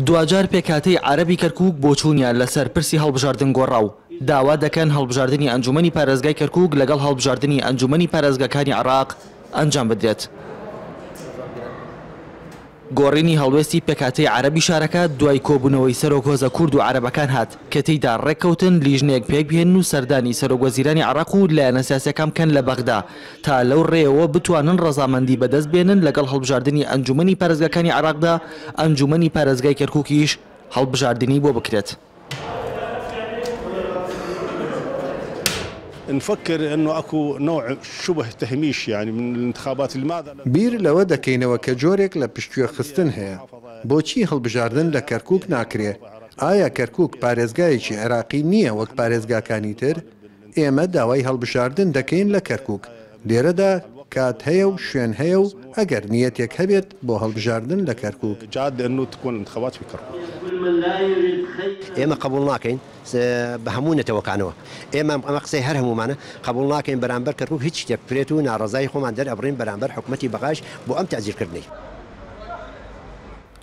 دوجار پێکهاتەی عەرەبی کەرکووک بۆ چوونیان لەسەر پرسی هەڵبژاردن گۆڕاو داوا دەکەن هەڵبژاردننی ئەنجومەنی پارێزگای کەرکووک لەگەڵ هەڵبژاردننی ئەنجومەنی پارێزگاکانی عێراق ئەنجام بدرێت. گۆڕینی هەڵوێستی پێکهاتەی عەرەبی شارەکە دوای کۆبوونەوەی سەرۆکۆزە کورد و عەرەبەکان هات کە تێیدا ڕێککەوتن لیژنەیەک پێک بهێن و سەردانی سەرۆکوەزیرانی عێراق و لایەنە سیاسیەکان بکەن لە بەغدا تا لەو ڕێەوە بتوانن ڕەزامەندی بەدەست بێنن لەگەڵ هەڵبژاردننی ئەنجومەنی پارێزگاکانی عێراقدا ئەنجومەنی پارێزگای کەرکووکیش هەڵبژاردننی بۆ بکرێت. نفكر انه اكو نوع شبه تهميش يعني من الانتخابات. لماذا بیر لەوە دەکەینەوە کە جۆرێک لە پشتگوێ خستن هەیە. بۆچی هەڵبژاردن لە کەرکووک ناکرێ؟ ئایا کەرکووک پارێزگایەکی عێراقی نییە وەک پارێزگاکانی تر؟ ئێمە داوای هەڵبژاردن دەکەین لە کەرکووک. لێرەدا کات هەیە و شوێن هەیە و ئەگەر نیەتێک هەبێت بۆ هەڵبژاردن لە کەرکووک. جاد انه تكون انتخابات في كركوك. ئێمە قبول ناکەین بە هەموو نەتەوەکانەوە. ئێمە ئەمە قسەی هەر هەمومانە قبول ناکەین بەرامبەر کەرکووک هیچ شتێک فرێت و ناڕەزای خۆمان دەرئەبڕین بەرامبەر حکوومەتی بەغاش بۆ ئەم تەعزیرکردنی.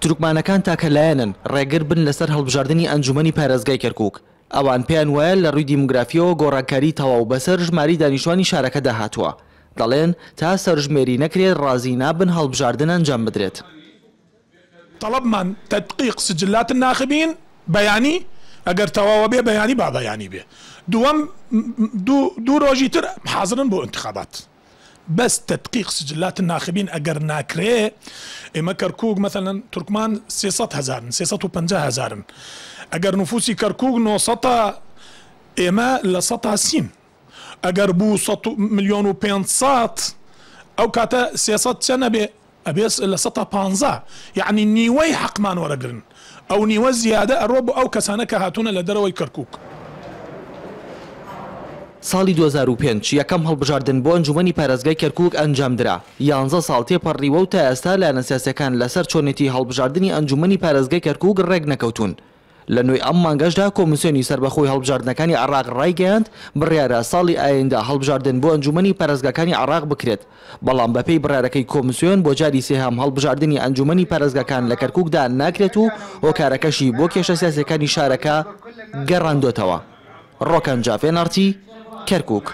تورکمانەکان تاکە لایەنن ڕێگر بن لەسەر هەڵبژاردننی ئەنجومەنی پارێزگای کەرکووک. ئەوان پێیان وایە لە ڕووی دیموگرافیەوە گۆڕانکاری تەواو بەسەر ژماری دانیشتوانی شارەکەدا هاتووە. دەڵێن تا سەرژمێری نەکرێت ڕازی نابن هەڵبژاردن ئەنجام بدرێت. طلبمان تدقيق سجلات الناخبين بياني اگر تواوى به بياني بعض يعني به دوام دو روجي تر حاضرين بو انتخابات بس تدقيق سجلات الناخبين اگر ناكري اما كركوك مثلا تركمان 600,000 650,000 اگر نفوسي كركوك نوسطا اما لسطا سين اگر بو 1,500,000 او كاتا 600 سنه به أبيس إلا سطح بانزا يعني نيوي حق مان ورقرن أو نيوي زيادة الروب أو كسانك هاتونا لدروي كركوك. ساڵی 2005 یەکەم هەڵبژاردن بۆ ئەنجومەنی پارێزگای کەرکووک ئەنجام درا. 11 ساڵ تێپەڕیوە و تا ئێستا لایەنە سیاسیەکان لەسەر چۆنێتی هەڵبژاردننی ئەنجومەنی پارێزگای کەرکووک ڕێک نەکەوتون. لە نوێی ئەم مانگەشدا کۆمیسیۆنی سەربەخۆی هەڵبژاردنەکانی عێراق ڕایگەیاند بڕیارە ساڵی ئایندا هەڵبژاردن بۆ ئەنجومەنی پارێزگاکانی عێراق بکرێت. بەڵام بەپێی بڕیارەکەی کۆمیسیۆن بۆ جاری سێهەم هەڵبژاردننی ئەنجومەنی پارێزگاکان لە کەرکووکدا ناکرێت و هۆکارەکەشی بۆ کێشە سیاسیەکانی شارەکە گەڕاندۆتەوە. ڕۆکان جافێنارتی کەرکووک.